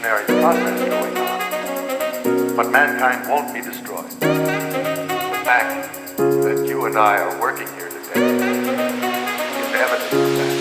evolutionary process going on. But mankind won't be destroyed. The fact that you and I are working here today is evidence of that.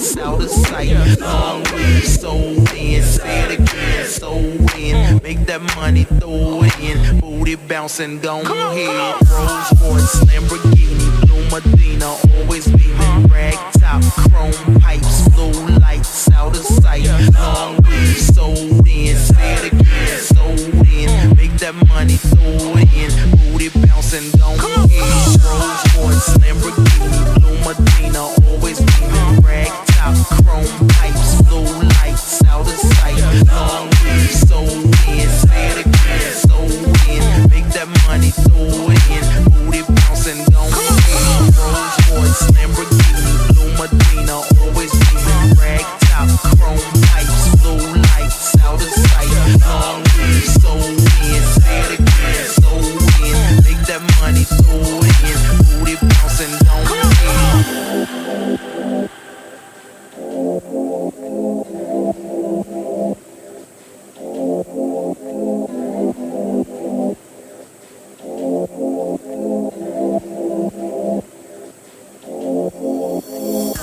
lights, out of sight. Long way, so in, say it again, so in. Make that money, throw it in. Booty bouncing, gon' ahead. Rolls Royce, Lamborghini, Blue Medina, always beaming. Rag top, chrome pipes, blue lights, out of sight. Long way, so in, say it again, so in. Make that money, throw it in. Booty bouncing, gon' ahead. Rolls Royce, Lamborghini, Blue Medina, always beaming. Rag top, chrome pipes, blue lights, out of sight. Long way, so in, say it again, so in. Make that money, throw it in. Booty bouncing, gon' ahead. Rolls Royce, Lamborghini, Blue Medina, always beaming. Rag top, chrome pipes, blue lights, out of sight. Long way, so in, say it again, so in. Make that money, throw it in. Booty bouncing, gon' ahead.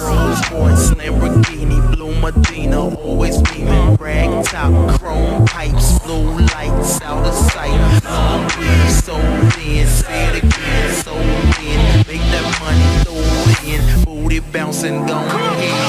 Rolls-Royce, Lamborghini, Blue Medina, always beaming. Rag top, chrome pipes, blue lights, out of sight. Long way, so in, say it again, so in. Make that money, throw it in. Booty bouncing, gon' ahead.